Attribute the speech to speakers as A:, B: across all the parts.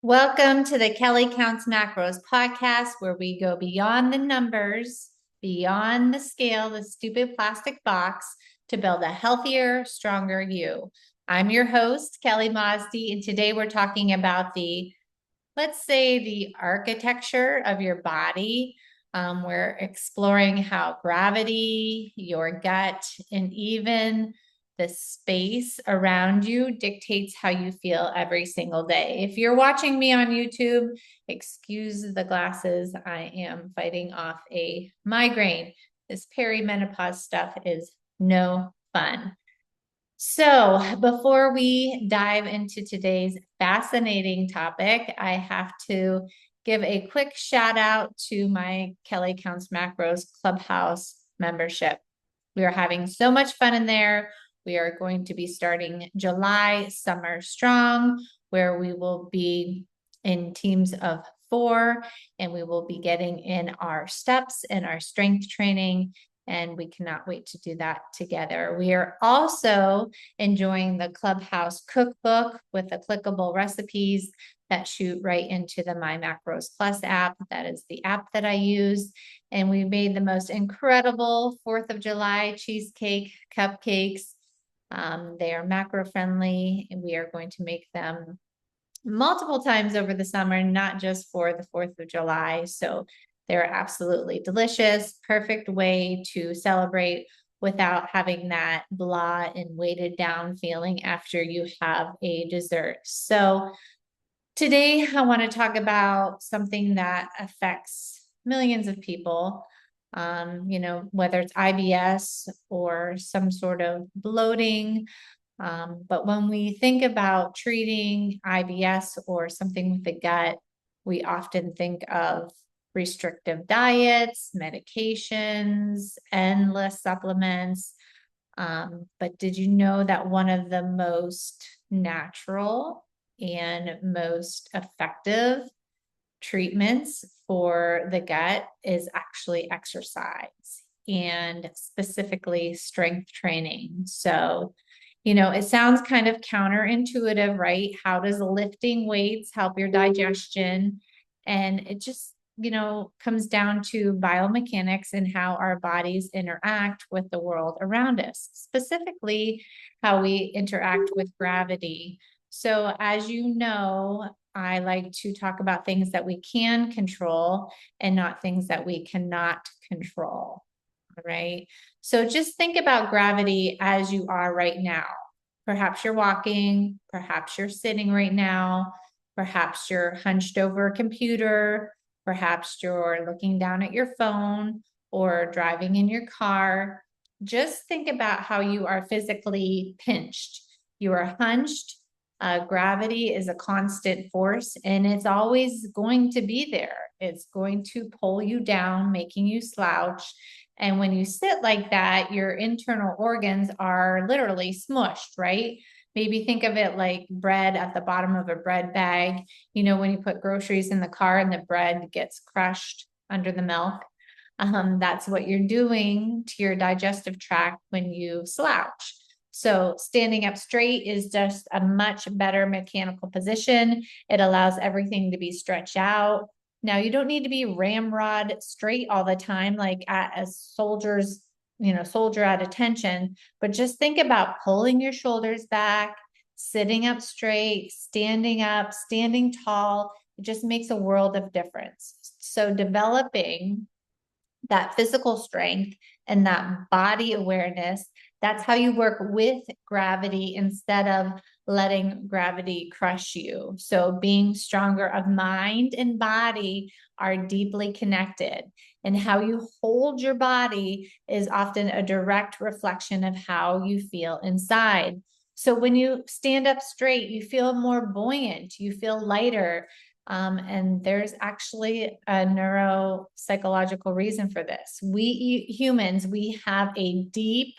A: Welcome to the Kelly Kounts Macros podcast, where we go beyond the numbers, beyond the scale, the stupid plastic box, to build a healthier, stronger you. I'm your host, Kelly Mozdy, and today we're talking about let's say, the architecture of your body. We're exploring how gravity, your gut, and even the space around you dictates how you feel every single day. If you're watching me on YouTube, excuse the glasses. I am fighting off a migraine. This perimenopause stuff is no fun. So, before we dive into today's fascinating topic, I have to give a quick shout out to my Kelly Kounts Macros Clubhouse membership. We are having so much fun in there. We are going to be starting July Summer Strong, where we will be in teams of 4, and we will be getting in our steps and our strength training. And we cannot wait to do that together. We are also enjoying the Clubhouse cookbook with the clickable recipes that shoot right into the My Macros Plus app. That is the app that I use. And we made the most incredible 4th of July cheesecake cupcakes. They are macro friendly, and we are going to make them multiple times over the summer, not just for the 4th of July. So they're absolutely delicious, perfect way to celebrate without having that blah and weighted down feeling after you have a dessert. So today I want to talk about something that affects millions of people. Whether it's IBS or some sort of bloating. But when we think about treating IBS or something with the gut, we often think of restrictive diets, medications, endless supplements. But did you know that one of the most natural and most effective treatments for the gut is actually exercise, and specifically strength training? So, it sounds kind of counterintuitive, right? How does lifting weights help your digestion? And it just, comes down to biomechanics and how our bodies interact with the world around us, specifically how we interact with gravity. So, as you know, I like to talk about things that we can control and not things that we cannot control. Right. So just think about gravity as you are right now. Perhaps you're walking, perhaps you're sitting right now, perhaps you're hunched over a computer, perhaps you're looking down at your phone or driving in your car. Just think about how you are physically pinched. You are hunched. Gravity is a constant force, and it's always going to be there. It's going to pull you down, making you slouch. And when you sit like that, your internal organs are literally smushed, right? Maybe think of it like bread at the bottom of a bread bag. When you put groceries in the car and the bread gets crushed under the milk. That's what you're doing to your digestive tract when you slouch. So standing up straight is just a much better mechanical position. It allows everything to be stretched out. Now, you don't need to be ramrod straight all the time, like as soldiers, soldier at attention, but just think about pulling your shoulders back, sitting up straight, standing up, standing tall. It just makes a world of difference. So developing that physical strength and that body awareness, that's how you work with gravity instead of letting gravity crush you. So being stronger of mind and body are deeply connected. And how you hold your body is often a direct reflection of how you feel inside. So when you stand up straight, you feel more buoyant, you feel lighter. And there's actually a neuropsychological reason for this. We humans, we have a deep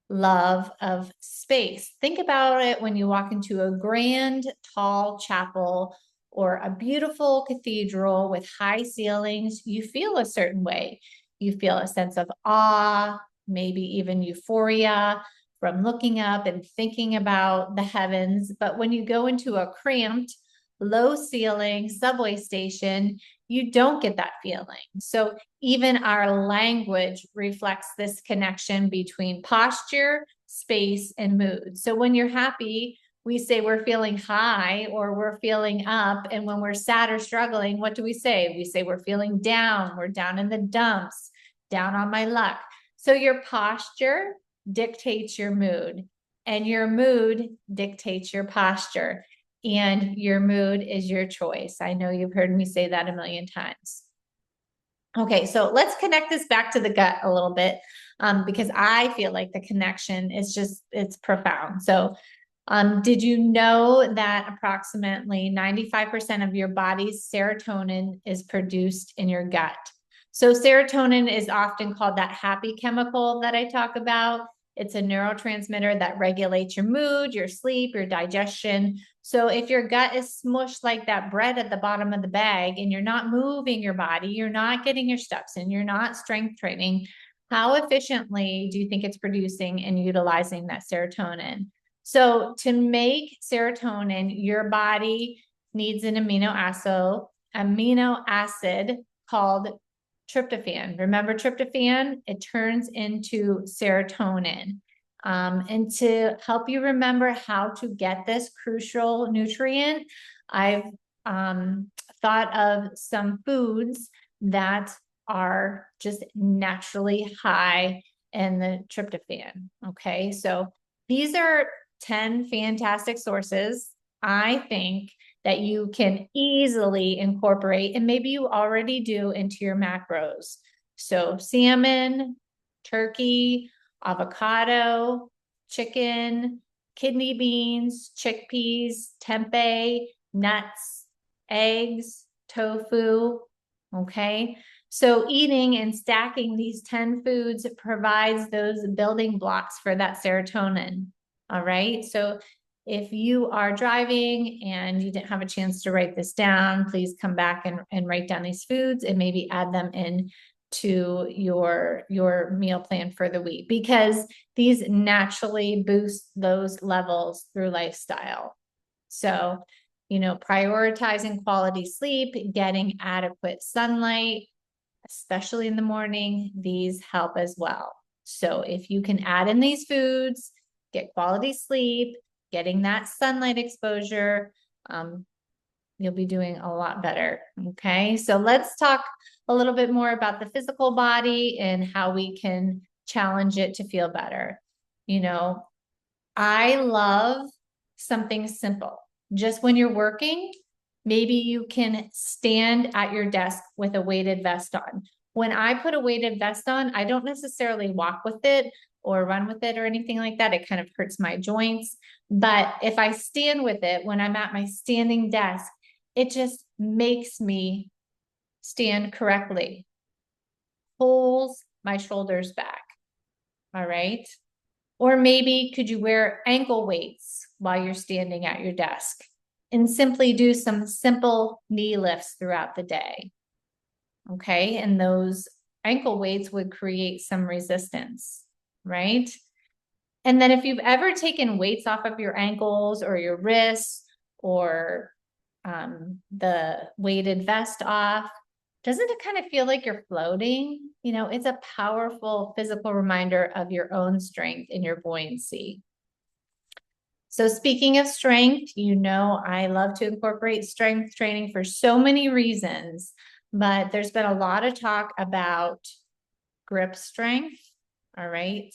A: love of space. Think about it when you walk into a grand, tall chapel or a beautiful cathedral with high ceilings. You feel a certain way. You feel a sense of awe, maybe even euphoria from looking up and thinking about the heavens. But when you go into a cramped, low ceiling subway station, you don't get that feeling. So even our language reflects this connection between posture, space, and mood. So when you're happy, we say we're feeling high or we're feeling up. And when we're sad or struggling, what do we say? We say we're feeling down. We're down in the dumps, down on my luck. So your posture dictates your mood, and your mood dictates your posture, and your mood is your choice. I know you've heard me say that a million times. Okay, so let's connect this back to the gut a little bit, because I feel like the connection is just, it's profound. So did you know that approximately 95% of your body's serotonin is produced in your gut? So serotonin is often called that happy chemical that I talk about. It's a neurotransmitter that regulates your mood, your sleep, your digestion. So if your gut is smushed like that bread at the bottom of the bag and you're not moving your body, you're not getting your steps in, you're not strength training, how efficiently do you think it's producing and utilizing that serotonin? So to make serotonin, your body needs an amino acid called tryptophan. Remember tryptophan? It turns into serotonin. And to help you remember how to get this crucial nutrient, I've thought of some foods that are just naturally high in the tryptophan. Okay, so these are 10 fantastic sources, I think, that you can easily incorporate, and maybe you already do, into your macros. So salmon, turkey, avocado, chicken, kidney beans, chickpeas, tempeh, nuts, eggs, tofu. Okay. So eating and stacking these 10 foods provides those building blocks for that serotonin. All right. So if you are driving and you didn't have a chance to write this down, please come back and write down these foods and maybe add them in to your meal plan for the week, because these naturally boost those levels through lifestyle. So, prioritizing quality sleep, getting adequate sunlight, especially in the morning, these help as well. So if you can add in these foods, get quality sleep, getting that sunlight exposure, you'll be doing a lot better. Okay, so let's talk a little bit more about the physical body and how we can challenge it to feel better. I love something simple. Just when you're working, maybe you can stand at your desk with a weighted vest on. When I put a weighted vest on, I don't necessarily walk with it or run with it or anything like that. It kind of hurts my joints. But if I stand with it when I'm at my standing desk, it just makes me stand correctly, pulls my shoulders back. All right. Or maybe could you wear ankle weights while you're standing at your desk and simply do some simple knee lifts throughout the day? Okay. And those ankle weights would create some resistance, right? And then if you've ever taken weights off of your ankles or your wrists or the weighted vest off, doesn't it kind of feel like you're floating? It's a powerful physical reminder of your own strength and your buoyancy. So speaking of strength, I love to incorporate strength training for so many reasons, but there's been a lot of talk about grip strength. All right.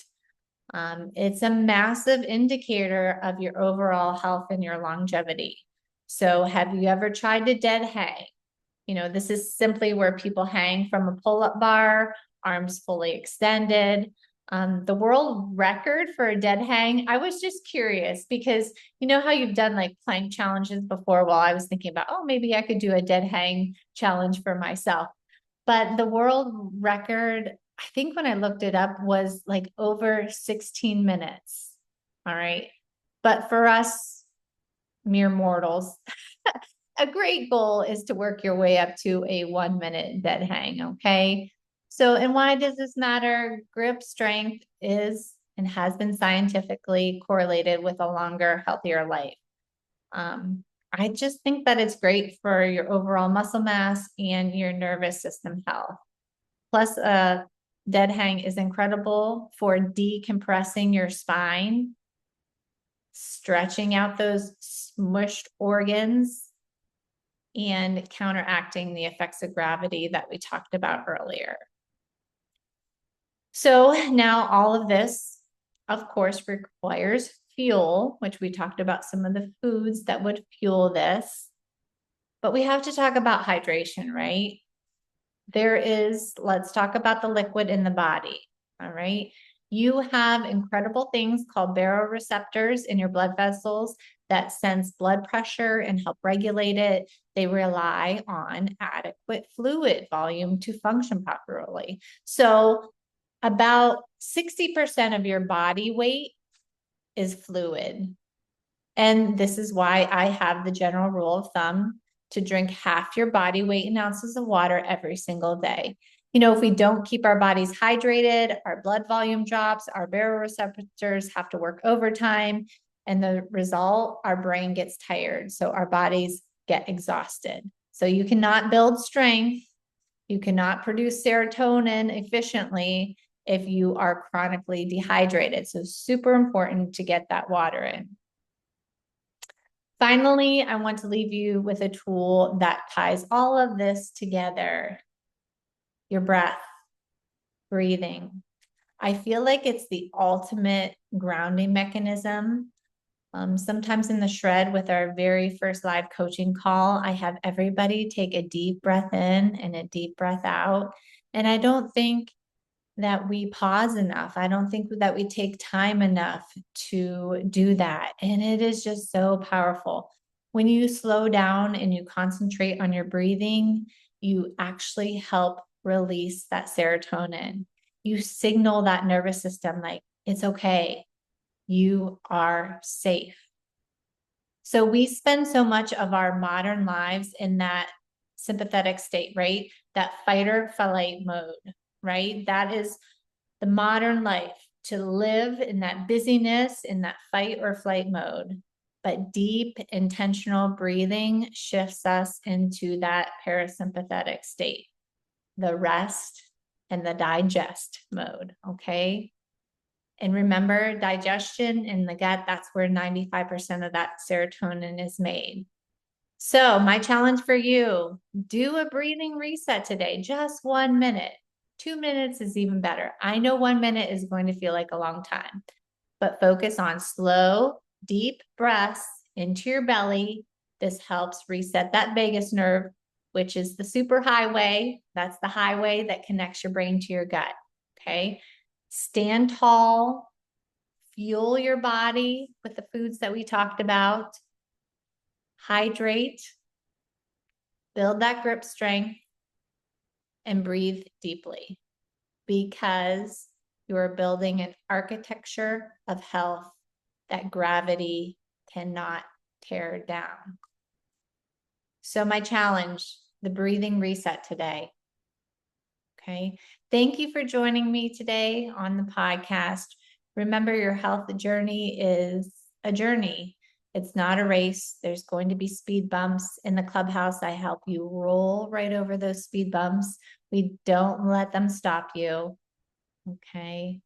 A: It's a massive indicator of your overall health and your longevity. So have you ever tried to dead hang? This is simply where people hang from a pull-up bar, arms fully extended. The world record for a dead hang, I was just curious because you know how you've done like plank challenges before? Well, I was thinking about, maybe I could do a dead hang challenge for myself. But the world record, I think when I looked it up, was like over 16 minutes. All right. But for us mere mortals, a great goal is to work your way up to a 1-minute dead hang. Okay. So, and why does this matter? Grip strength is and has been scientifically correlated with a longer, healthier life. I just think that it's great for your overall muscle mass and your nervous system health. Plus, dead hang is incredible for decompressing your spine, stretching out those smushed organs, and counteracting the effects of gravity that we talked about earlier. So now all of this, of course, requires fuel, which we talked about some of the foods that would fuel this. But we have to talk about hydration, right? Let's talk about the liquid in the body. All right. You have incredible things called baroreceptors in your blood vessels that sense blood pressure and help regulate it. They rely on adequate fluid volume to function properly. So about 60% of your body weight is fluid. And this is why I have the general rule of thumb to drink half your body weight in ounces of water every single day. You know, if we don't keep our bodies hydrated, our blood volume drops, our baroreceptors have to work overtime, and the result, our brain gets tired. So our bodies get exhausted. So you cannot build strength. You cannot produce serotonin efficiently if you are chronically dehydrated. So super important to get that water in. Finally, I want to leave you with a tool that ties all of this together. Your breath, breathing. I feel like it's the ultimate grounding mechanism. Sometimes in the shred with our very first live coaching call, I have everybody take a deep breath in and a deep breath out. And I don't think that we pause enough. I don't think that we take time enough to do that. And it is just so powerful. When you slow down and you concentrate on your breathing, you actually help release that serotonin. You signal that nervous system like, it's okay. You are safe. So we spend so much of our modern lives in that sympathetic state, right? That fight or flight mode, right? That is the modern life, to live in that busyness, in that fight or flight mode. But deep, intentional breathing shifts us into that parasympathetic state, the rest and the digest mode, okay? And remember, digestion in the gut, that's where 95% of that serotonin is made. So my challenge for you, do a breathing reset today, just 1 minute. 2 minutes is even better. I know 1 minute is going to feel like a long time, but focus on slow, deep breaths into your belly. This helps reset that vagus nerve, which is the superhighway. That's the highway that connects your brain to your gut, okay? Stand tall, fuel your body with the foods that we talked about, hydrate, build that grip strength, and breathe deeply, because you are building an architecture of health that gravity cannot tear down. So my challenge, the breathing reset today. Okay. Thank you for joining me today on the podcast. Remember, your health journey is a journey. It's not a race. There's going to be speed bumps in the clubhouse. I help you roll right over those speed bumps. We don't let them stop you. Okay.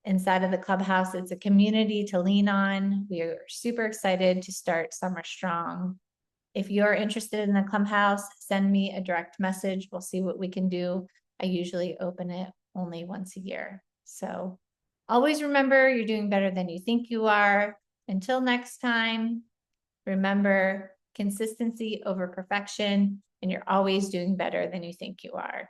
A: Inside of the clubhouse, it's a community to lean on. We are super excited to start Summer Strong. If you're interested in the clubhouse, send me a direct message. We'll see what we can do. I usually open it only once a year. So always remember, you're doing better than you think you are. Until next time, remember, consistency over perfection, and you're always doing better than you think you are.